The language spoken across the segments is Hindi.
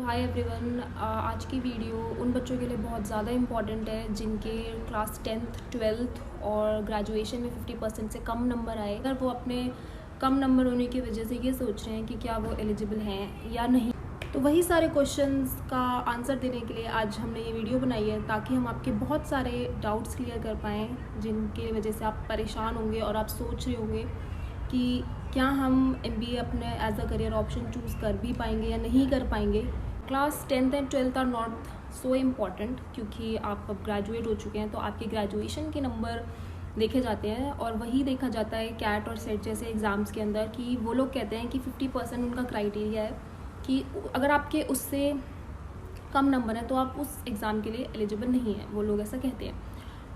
हाय एवरीवन, आज की वीडियो उन बच्चों के लिए बहुत ज़्यादा इम्पॉर्टेंट है जिनके क्लास 10th 12th और ग्रेजुएशन में 50% से कम नंबर आए। अगर वो अपने कम नंबर होने की वजह से ये सोच रहे हैं कि क्या वो एलिजिबल हैं या नहीं, तो वही सारे क्वेश्चंस का आंसर देने के लिए आज हमने ये वीडियो बनाई है ताकि हम आपके बहुत सारे डाउट्स क्लियर कर पाएँ जिनकी वजह से आप परेशान होंगे और आप सोच रहे होंगे कि क्या हम MBA अपने as a career option choose कर भी पाएंगे या नहीं कर पाएंगे। Class 10th and 12th are not so important क्योंकि आप अब ग्रेजुएट हो चुके हैं, तो आपके ग्रेजुएशन के नंबर देखे जाते हैं और वही देखा जाता है कैट और सेट जैसे एग्ज़ाम्स के अंदर कि वो लोग कहते हैं कि 50% उनका क्राइटेरिया है कि अगर आपके उससे कम नंबर है तो आप उस एग्ज़ाम के लिए एलिजिबल नहीं हैं, वो लोग ऐसा कहते हैं।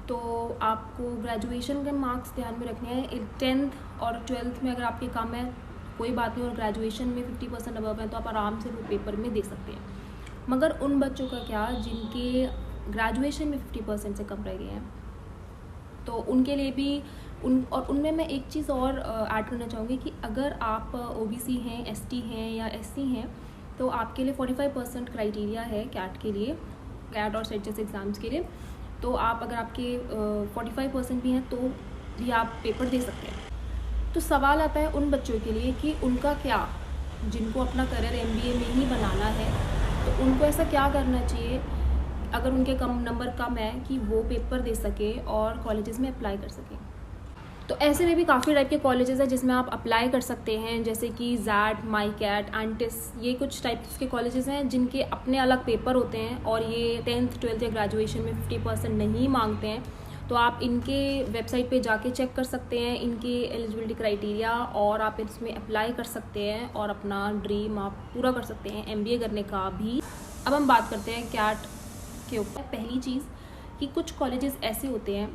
तो आपको ग्रेजुएशन के मार्क्स ध्यान में रखने हैं। 10th और 12th में अगर आपके कम है कोई बात नहीं, और ग्रेजुएशन में 50% अबव है तो आप आराम से वो पेपर में दे सकते हैं। मगर उन बच्चों का क्या जिनके ग्रेजुएशन में 50% से कम रह गए हैं, तो उनके लिए भी उनमें मैं एक चीज़ और ऐड करना चाहूँगी कि अगर आप OBC हैं, ST हैं या SC हैं तो आपके लिए 45% क्राइटेरिया है कैट के लिए, कैट और सेट जैसे एग्ज़ाम्स के लिए। तो आप अगर आपके 45% भी हैं तो भी आप पेपर दे सकते हैं। तो सवाल आता है उन बच्चों के लिए कि उनका क्या, जिनको अपना करियर MBA में ही बनाना है, तो उनको ऐसा क्या करना चाहिए अगर उनके कम नंबर कम है कि वो पेपर दे सके और कॉलेजेस में अप्लाई कर सकें। तो ऐसे में भी काफ़ी टाइप के कॉलेजेस हैं जिसमें आप अप्लाई कर सकते हैं, जैसे कि ZAT, माईकैट, एंटिस, ये कुछ टाइप्स के कॉलेजेस हैं जिनके अपने अलग पेपर होते हैं और ये 10th 12th या ग्रेजुएशन में 50% नहीं मांगते हैं। तो आप इनके वेबसाइट पे जाके चेक कर सकते हैं इनकी एलिजिबिलिटी क्राइटेरिया और आप इसमें अप्लाई कर सकते हैं और अपना ड्रीम आप पूरा कर सकते हैं MBA करने का भी। अब हम बात करते हैं कैट के ऊपर। पहली चीज़ कि कुछ कॉलेजेस ऐसे होते हैं,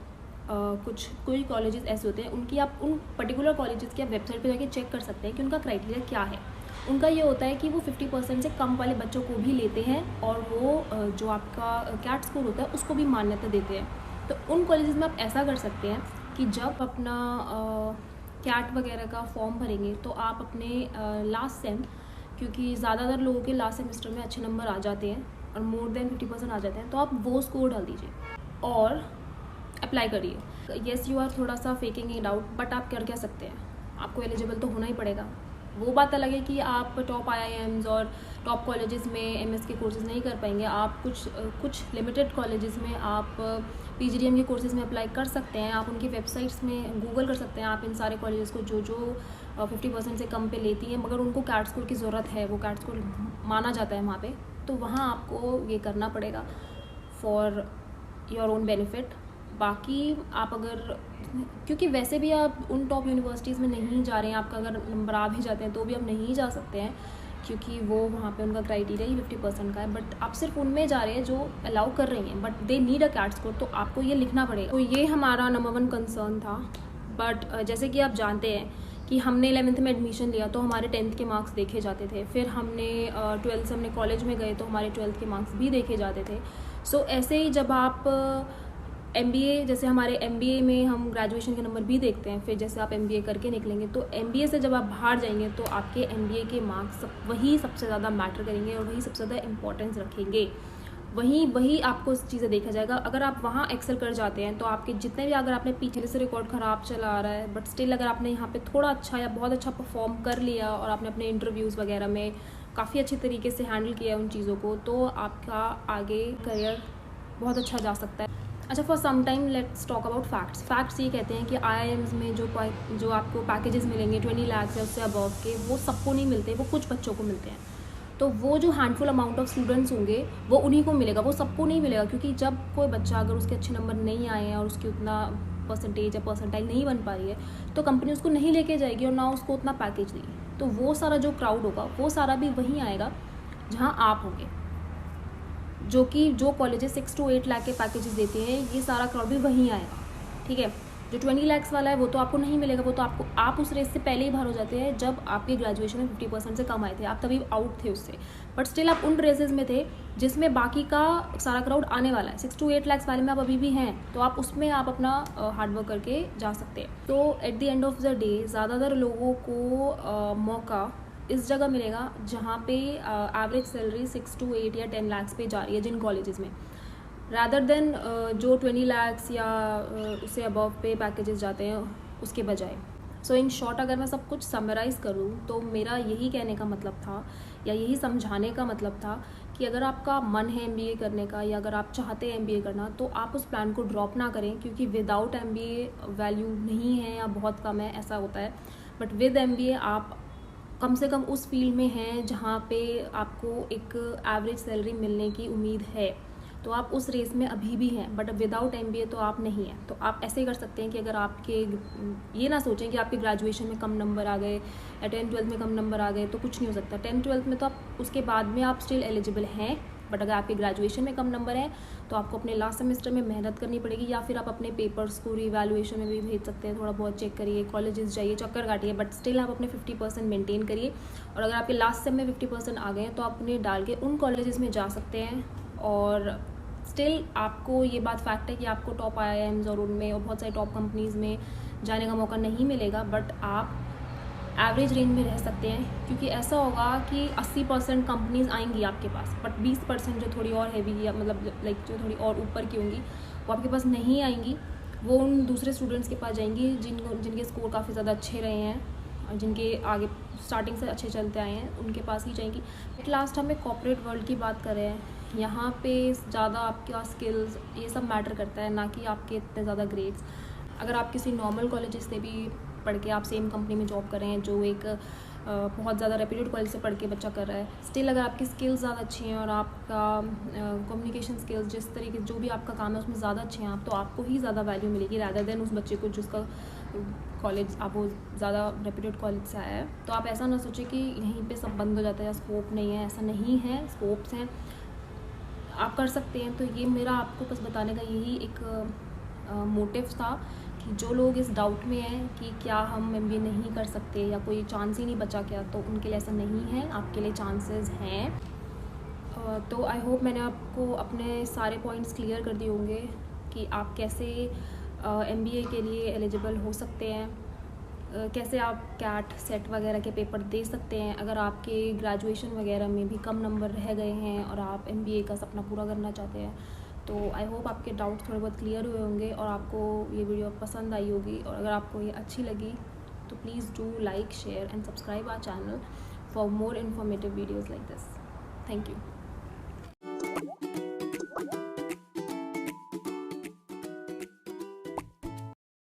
कोई कॉलेजेस ऐसे होते हैं उनकी आप उन पर्टिकुलर कॉलेजेस की आप वेबसाइट पे जाके चेक कर सकते हैं कि उनका क्राइटेरिया क्या है। उनका ये होता है कि वो 50% से कम वाले बच्चों को भी लेते हैं और वो जो आपका कैट स्कोर होता है उसको भी मान्यता देते हैं। तो उन कॉलेजेस में आप ऐसा कर सकते हैं कि जब अपना कैट वगैरह का फॉर्म भरेंगे तो आप अपने लास्ट सेम, क्योंकि ज़्यादातर लोगों के लास्ट सेमेस्टर में अच्छे नंबर आ जाते हैं और मोर देन 50% आ जाते हैं, तो आप वो स्कोर डाल दीजिए और अप्लाई करिए। येस यू आर थोड़ा सा फेकिंग इट आउट, बट आप कर क्या सकते हैं, आपको एलिजिबल तो होना ही पड़ेगा। वो बात अलग है कि आप टॉप IIMs और टॉप कॉलेजेस में MS के कोर्सेज़ नहीं कर पाएंगे। आप कुछ लिमिटेड कॉलेजेस में आप PGDM के कोर्सेज़ में अप्लाई कर सकते हैं। आप उनकी वेबसाइट्स में गूगल कर सकते हैं आप इन सारे कॉलेजेस को जो 50% से कम पे लेती हैं मगर उनको कैट स्कोर की ज़रूरत है, वो कैट स्कोर माना जाता है वहाँ पे, तो वहाँ आपको ये करना पड़ेगा फॉर योर ओन बेनिफिट। बाकी आप अगर, क्योंकि वैसे भी आप उन टॉप यूनिवर्सिटीज़ में नहीं जा रहे हैं, आपका अगर नंबर आ भी जाते हैं तो भी आप नहीं जा सकते हैं क्योंकि वो वहाँ पे उनका क्राइटेरिया ही 50% का है। बट आप सिर्फ उनमें जा रहे हैं जो अलाउ कर रही हैं, but they need a CAT score, तो आपको ये लिखना पड़ेगा। तो ये हमारा नंबर 1 कंसर्न था। बट जैसे कि आप जानते हैं कि हमने 11th में एडमिशन लिया तो हमारे 10th के मार्क्स देखे जाते थे, फिर हमने 12th से हमने कॉलेज में गए तो हमारे 12th के मार्क्स भी देखे जाते थे। सो ऐसे ही जब आप MBA, जैसे हमारे MBA में हम ग्रेजुएशन के नंबर भी देखते हैं, फिर जैसे आप MBA करके निकलेंगे तो MBA से जब आप बाहर जाएंगे तो आपके MBA के मार्क्स वही सबसे ज़्यादा मैटर करेंगे और वही सबसे ज़्यादा इंपॉर्टेंस रखेंगे। वही आपको चीज़ें देखा जाएगा। अगर आप वहाँ एक्सेल कर जाते हैं तो आपके जितने भी, अगर आपने पीछे से रिकॉर्ड ख़राब चला आ रहा है बट स्टिल अगर आपने यहाँ पे थोड़ा अच्छा या बहुत अच्छा परफॉर्म कर लिया और आपने अपने इंटरव्यूज़ वगैरह में काफ़ी अच्छे तरीके से हैंडल किया उन चीज़ों को, तो आपका आगे करियर बहुत अच्छा जा सकता है। अच्छा, for some time let's talk about facts ये कहते हैं कि IIMs में जो आपको पैकेजेस मिलेंगे 20 लाख या उससे अबव के, वो सबको नहीं मिलते, वो कुछ बच्चों को मिलते हैं। तो वो जो हैंडफुल अमाउंट ऑफ स्टूडेंट्स होंगे वो उन्हीं को मिलेगा, वो सबको नहीं मिलेगा। क्योंकि जब कोई बच्चा अगर उसके अच्छे नंबर नहीं आए हैं और उसकी उतना परसेंटेज या परसेंटाइल नहीं बन पा रही है तो कंपनी उसको नहीं लेके जाएगी और ना उसको उतना पैकेज देगी। तो वो सारा जो क्राउड होगा वो सारा भी वहीं आएगा जहाँ आप होंगे, जो कॉलेजेस 6 to 8 लाख के पैकेजेस देते हैं, ये सारा क्राउड भी वहीं आएगा। ठीक है, जो 20 लाख वाला है वो तो आपको नहीं मिलेगा, वो तो आप उस रेस से पहले ही बाहर हो जाते हैं जब आपके ग्रेजुएशन में 50% से कम आए थे, आप तभी आउट थे उससे। बट स्टिल आप उन रेसेस में थे जिसमें बाकी का सारा क्राउड आने वाला है। 6 to 8 लाख वाले में आप अभी भी हैं, तो आप उसमें आप अपना हार्डवर्क करके जा सकते हैं। तो at the end of the day ज़्यादातर लोगों को मौका इस जगह मिलेगा जहाँ पे एवरेज सैलरी 6 to 8 या 10 लाख पे जा रही है जिन कॉलेजेस में, रादर देन जो 20 लाख या उससे अबव पे पैकेजेस जाते हैं उसके बजाय। सो इन शॉर्ट अगर मैं सब कुछ समराइज़ करूँ तो मेरा यही कहने का मतलब था या यही समझाने का मतलब था कि अगर आपका मन है MBA करने का या अगर आप चाहते हैं MBA करना तो आप उस प्लान को ड्रॉप ना करें, क्योंकि विदाउट MBA वैल्यू नहीं है या बहुत कम है, ऐसा होता है। बट विद MBA आप कम से कम उस फील्ड में हैं जहाँ पे आपको एक एवरेज सैलरी मिलने की उम्मीद है, तो आप उस रेस में अभी भी हैं। बट विदाउट MBA तो आप नहीं हैं। तो आप ऐसे कर सकते हैं कि अगर आपके, ये ना सोचें कि आपके ग्रेजुएशन में कम नंबर आ गए या 10th-12th में कम नंबर आ गए तो कुछ नहीं हो सकता। 10th-12th में तो आप उसके बाद में आप स्टिल एलिजिबल हैं, बट अगर आपके ग्रेजुएशन में कम नंबर हैं तो आपको अपने लास्ट सेमेस्टर में मेहनत करनी पड़ेगी, या फिर आप अपने पेपर्स को रीवैल्यूएशन में भी भेज सकते हैं, थोड़ा बहुत चेक करिए, कॉलेजेस जाइए, चक्कर काटिए, बट स्टिल आप अपने 50% मेंटेन करिए। और अगर आपके लास्ट सेम में 50% आ गए हैं तो आप उन्हें डाल के उन कॉलेजेस में जा सकते हैं। और स्टिल आपको ये बात फैक्ट है कि आपको टॉप IIMs और उनमें और बहुत सारी टॉप कंपनीज़ में जाने का मौका नहीं मिलेगा, बट आप एवरेज रेंज में रह सकते हैं, क्योंकि ऐसा होगा कि 80% कंपनीज़ आएंगी आपके पास, बट 20% जो थोड़ी और हैवी या मतलब लाइक जो थोड़ी और ऊपर की होंगी वो आपके पास नहीं आएंगी। वो उन दूसरे स्टूडेंट्स के पास जाएंगी जिनके स्कोर काफ़ी ज़्यादा अच्छे रहे हैं और जिनके आगे स्टार्टिंग से अच्छे चलते आए हैं, उनके पास ही जाएंगी। एट लास्ट हम एक कॉर्पोरेट वर्ल्ड की बात कर रहे हैं, यहाँ पे ज़्यादा आपका स्किल्स ये सब मैटर करता है, ना कि आपके इतने ज़्यादा ग्रेड्स। अगर आप किसी नॉर्मल कॉलेज से भी पढ़ के आप सेम कंपनी में जॉब कर रहे हैं जो एक बहुत ज़्यादा रेप्यूटेड कॉलेज से पढ़ के बच्चा कर रहा है, स्टिल अगर आपकी स्किल्स ज़्यादा अच्छी हैं और आपका कम्युनिकेशन स्किल्स जिस तरीके जो भी आपका काम है उसमें ज़्यादा अच्छे हैं आप, तो आपको ही ज़्यादा वैल्यू मिलेगी रादर देन उस बच्चे को जिसका कॉलेज आप वो ज़्यादा रेप्यूटेड कॉलेज से आया है। तो आप ऐसा ना सोचें कि यहीं पे सब बंद हो जाता है या स्कोप नहीं है, ऐसा नहीं है, स्कोप्स हैं, आप कर सकते हैं। तो ये मेरा आपको बस बताने का यही एक मोटिव था कि जो लोग इस डाउट में हैं कि क्या हम MBA नहीं कर सकते या कोई चांस ही नहीं बचा क्या, तो उनके लिए ऐसा नहीं है, आपके लिए चांसेस हैं। तो आई होप मैंने आपको अपने सारे पॉइंट्स क्लियर कर दिए होंगे कि आप कैसे MBA के लिए एलिजिबल हो सकते हैं, कैसे आप कैट सेट वगैरह के पेपर दे सकते हैं अगर आपके ग्रेजुएशन वगैरह में भी कम नंबर रह गए हैं और आप MBA का सपना पूरा करना चाहते हैं। तो आई होप आपके डाउट्स थोड़े बहुत क्लियर हुए होंगे और आपको ये वीडियो पसंद आई होगी। और अगर आपको ये अच्छी लगी तो please do like, share and subscribe our channel for more informative videos like this. Thank you.